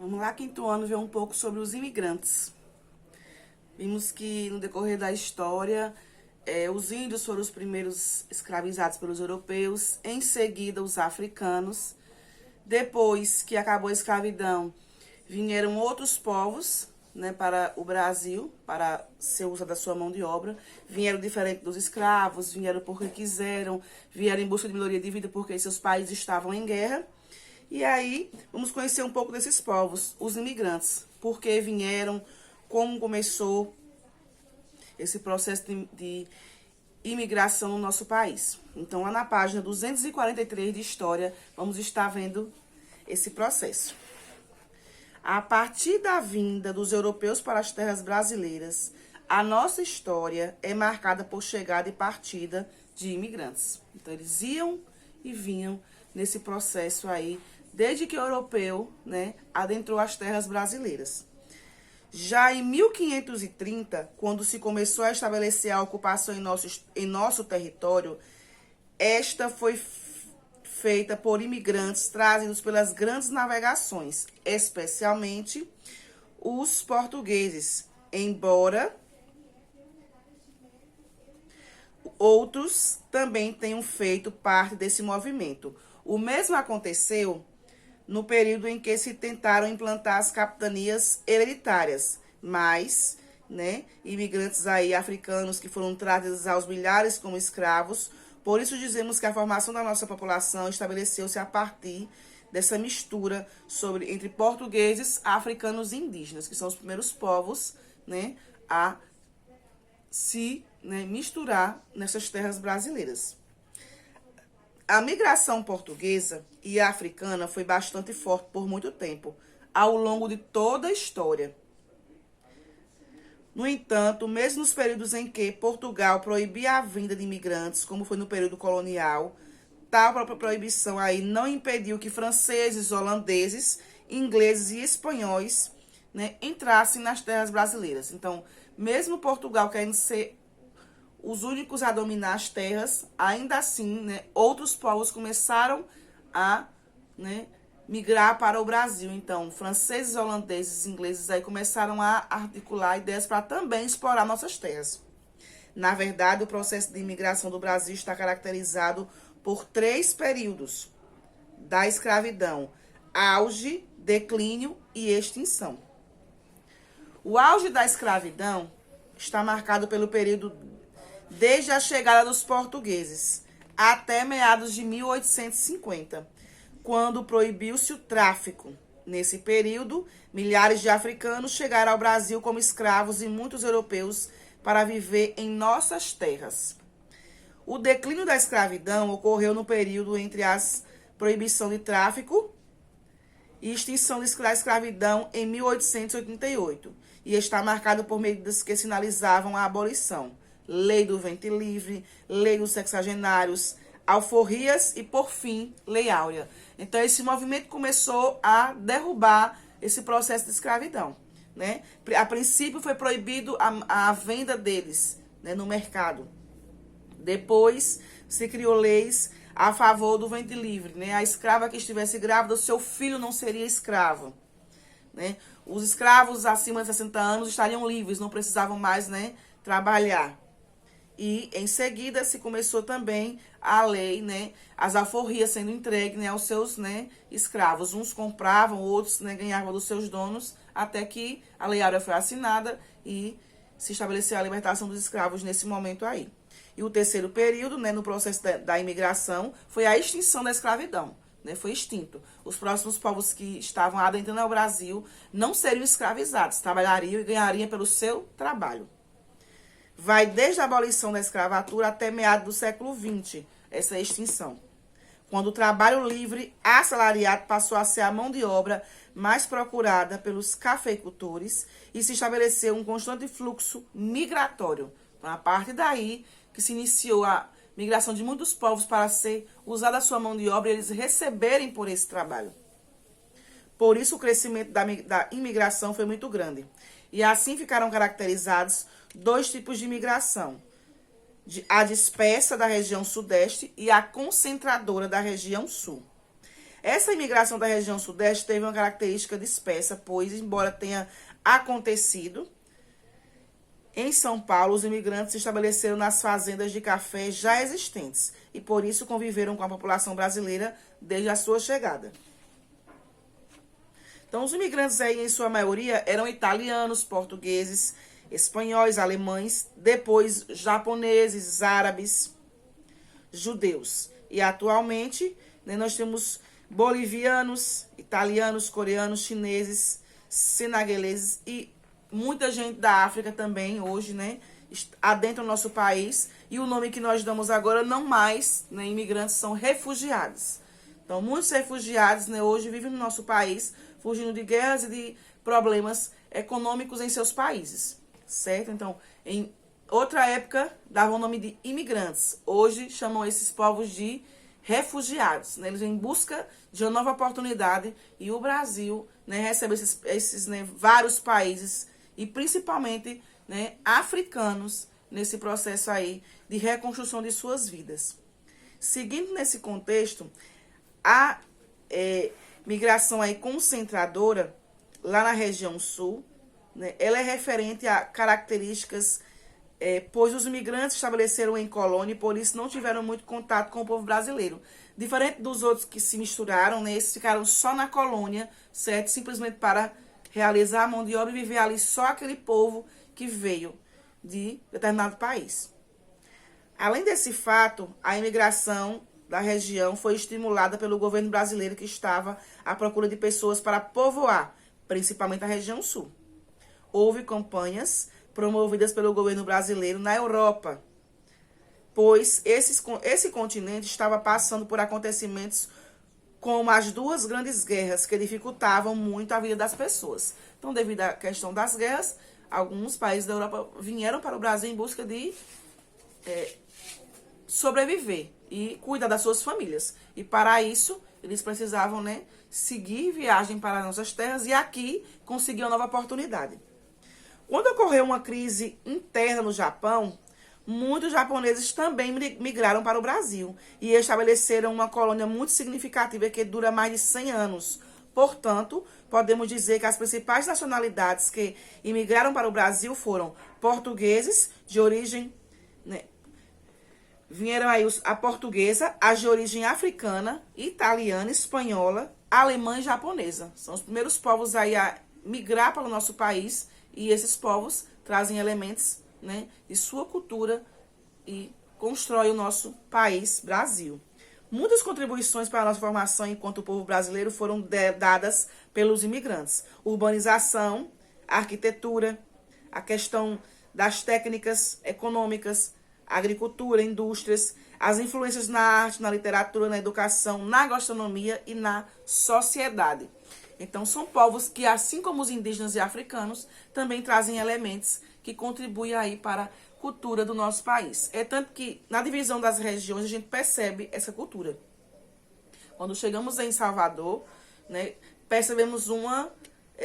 Vamos lá, quinto ano, ver um pouco sobre os imigrantes. Vimos que no decorrer da história, os índios foram os primeiros escravizados pelos europeus, em seguida os africanos. Depois que acabou a escravidão, vieram outros povos, né, para o Brasil, para ser uso da sua mão de obra. Vieram diferente dos escravos, vieram porque quiseram, vieram em busca de melhoria de vida porque seus países estavam em guerra. E aí, vamos conhecer um pouco desses povos, os imigrantes. Por que vieram, como começou esse processo de imigração no nosso país. Então, lá na página 243 de História, vamos estar vendo esse processo. A partir da vinda dos europeus para as terras brasileiras, a nossa história é marcada por chegada e partida de imigrantes. Então, eles iam e vinham nesse processo aí, desde que o europeu, né, adentrou as terras brasileiras. Já em 1530, quando se começou a estabelecer a ocupação em nosso território, esta foi feita por imigrantes trazidos pelas grandes navegações, especialmente os portugueses, embora outros também tenham feito parte desse movimento. O mesmo aconteceu no período em que se tentaram implantar as capitanias hereditárias, mas, né, imigrantes aí africanos que foram trazidos aos milhares como escravos. Por isso dizemos que a formação da nossa população estabeleceu-se a partir dessa mistura entre portugueses, africanos e indígenas, que são os primeiros povos, né, a se, né, misturar nessas terras brasileiras. A migração portuguesa e africana foi bastante forte por muito tempo, ao longo de toda a história. No entanto, mesmo nos períodos em que Portugal proibia a vinda de imigrantes, como foi no período colonial, tal própria proibição aí não impediu que franceses, holandeses, ingleses e espanhóis, né, entrassem nas terras brasileiras. Então, mesmo Portugal querendo ser os únicos a dominar as terras, ainda assim, né, outros povos começaram a, né, migrar para o Brasil. Então, franceses, holandeses, ingleses aí começaram a articular ideias para também explorar nossas terras. Na verdade, o processo de imigração do Brasil está caracterizado por 3 períodos da escravidão: auge, declínio e extinção. O auge da escravidão está marcado pelo período desde a chegada dos portugueses até meados de 1850, quando proibiu-se o tráfico. Nesse período, milhares de africanos chegaram ao Brasil como escravos e muitos europeus para viver em nossas terras. O declínio da escravidão ocorreu no período entre a proibição de tráfico e extinção da escravidão em 1888, e está marcado por medidas que sinalizavam a abolição: Lei do Ventre Livre, Lei dos Sexagenários, alforrias e, por fim, Lei Áurea. Então, esse movimento começou a derrubar esse processo de escravidão, né? A princípio, foi proibido a venda deles, né, no mercado. Depois, se criou leis a favor do ventre livre, né? A escrava que estivesse grávida, o seu filho não seria escravo, né? Os escravos acima de 60 anos estariam livres, não precisavam mais, né, trabalhar. E, em seguida, se começou também a lei, né, as alforrias sendo entregues, né, aos seus, né, escravos. Uns compravam, outros, né, ganhavam dos seus donos, até que a Lei Áurea foi assinada e se estabeleceu a libertação dos escravos nesse momento aí. E o terceiro período, né, no processo da imigração, foi a extinção da escravidão, né, foi extinto. Os próximos povos que estavam adentrando ao Brasil não seriam escravizados, trabalhariam e ganhariam pelo seu trabalho. Vai desde a abolição da escravatura até meados do século XX, essa extinção, quando o trabalho livre assalariado passou a ser a mão de obra mais procurada pelos cafeicultores e se estabeleceu um constante fluxo migratório. Então, a partir daí que se iniciou a migração de muitos povos para ser usada a sua mão de obra e eles receberem por esse trabalho. Por isso, o crescimento da imigração foi muito grande. E assim ficaram caracterizados 2 tipos de imigração: a dispersa da região sudeste e a concentradora da região sul. Essa imigração da região sudeste teve uma característica dispersa, pois, embora tenha acontecido em São Paulo, os imigrantes se estabeleceram nas fazendas de café já existentes e, por isso, conviveram com a população brasileira desde a sua chegada. Então, os imigrantes aí, em sua maioria, eram italianos, portugueses, espanhóis, alemães, depois japoneses, árabes, judeus. E, atualmente, né, nós temos bolivianos, italianos, coreanos, chineses, senegaleses e muita gente da África também, hoje, né, adentra o nosso país. E o nome que nós damos agora, não mais, né, imigrantes, são refugiados. Então, muitos refugiados, né, hoje vivem no nosso país, fugindo de guerras e de problemas econômicos em seus países, certo? Então, em outra época, davam o nome de imigrantes. Hoje, chamam esses povos de refugiados, né? Eles vêm em busca de uma nova oportunidade e o Brasil, né, recebe esses né, vários países e principalmente, né, africanos nesse processo aí de reconstrução de suas vidas. Seguindo nesse contexto, a migração aí concentradora lá na região sul, né, ela é referente a características, pois os imigrantes estabeleceram em colônia e por isso não tiveram muito contato com o povo brasileiro. Diferente dos outros que se misturaram, né, esses ficaram só na colônia, certo? Simplesmente para realizar a mão de obra e viver ali só aquele povo que veio de determinado país. Além desse fato, a imigração da região foi estimulada pelo governo brasileiro que estava à procura de pessoas para povoar, principalmente a região sul. Houve campanhas promovidas pelo governo brasileiro na Europa, pois esse continente estava passando por acontecimentos como as duas grandes guerras que dificultavam muito a vida das pessoas. Então, devido à questão das guerras, alguns países da Europa vieram para o Brasil em busca de sobreviver e cuidar das suas famílias. E para isso, eles precisavam, né, seguir viagem para nossas terras e aqui conseguir uma nova oportunidade. Quando ocorreu uma crise interna no Japão, muitos japoneses também migraram para o Brasil e estabeleceram uma colônia muito significativa que dura mais de 100 anos. Portanto, podemos dizer que as principais nacionalidades que imigraram para o Brasil foram portugueses de origem, né, vieram aí a portuguesa, as de origem africana, italiana, espanhola, alemã e japonesa. São os primeiros povos aí a migrar para o nosso país e esses povos trazem elementos, né, de sua cultura e constroem o nosso país, Brasil. Muitas contribuições para a nossa formação enquanto povo brasileiro foram dadas pelos imigrantes. Urbanização, arquitetura, a questão das técnicas econômicas, agricultura, indústrias, as influências na arte, na literatura, na educação, na gastronomia e na sociedade. Então, são povos que, assim como os indígenas e africanos, também trazem elementos que contribuem aí para a cultura do nosso país. É tanto que, na divisão das regiões, a gente percebe essa cultura. Quando chegamos em Salvador, né, percebemos uma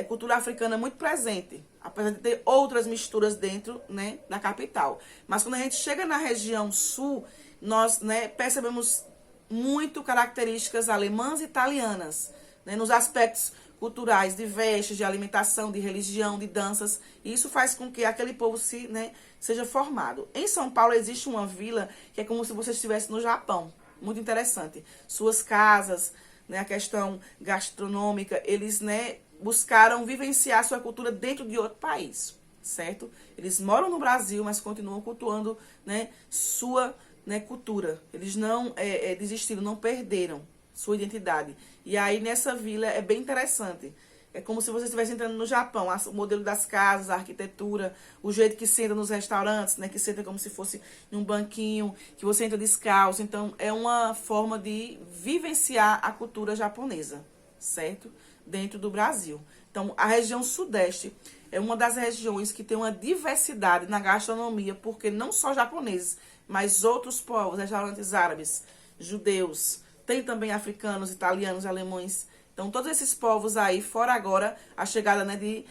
cultura africana muito presente, apesar de ter outras misturas dentro, né, da capital. Mas quando a gente chega na região sul, nós, né, percebemos muito características alemãs e italianas, né, nos aspectos culturais, de vestes, de alimentação, de religião, de danças. E isso faz com que aquele povo seja formado. Em São Paulo existe uma vila que é como se você estivesse no Japão. Muito interessante. Suas casas, né, a questão gastronômica, eles, né, buscaram vivenciar sua cultura dentro de outro país, certo? Eles moram no Brasil, mas continuam cultuando, né, sua, né, cultura. Eles não desistiram, não perderam sua identidade. E aí, nessa vila, é bem interessante. É como se você estivesse entrando no Japão. O modelo das casas, a arquitetura, o jeito que senta nos restaurantes, né? Que senta como se fosse em um banquinho, que você entra descalço. Então, é uma forma de vivenciar a cultura japonesa, certo? Dentro do Brasil. Então, a região sudeste é uma das regiões que tem uma diversidade na gastronomia, porque não só japoneses, mas outros povos, restaurantes árabes, judeus, tem também africanos, italianos, alemães. Então, todos esses povos aí, fora agora a chegada, né, de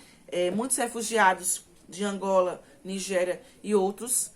muitos refugiados de Angola, Nigéria e outros,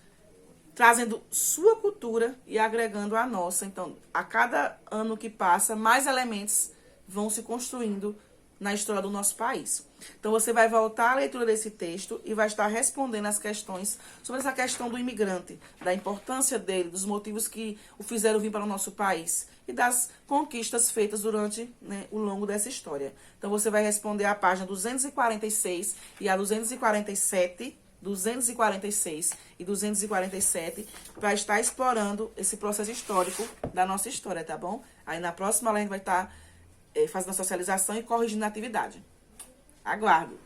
trazendo sua cultura e agregando a nossa. Então, a cada ano que passa, mais elementos vão se construindo na história do nosso país. Então, você vai voltar à leitura desse texto e vai estar respondendo as questões sobre essa questão do imigrante, da importância dele, dos motivos que o fizeram vir para o nosso país e das conquistas feitas durante, né, o longo dessa história. Então, você vai responder a página 246 e a 247, 246 e 247, para estar explorando esse processo histórico da nossa história, tá bom? Aí, na próxima aula, a gente vai estar fazendo a socialização e corrigindo a atividade. Aguardo!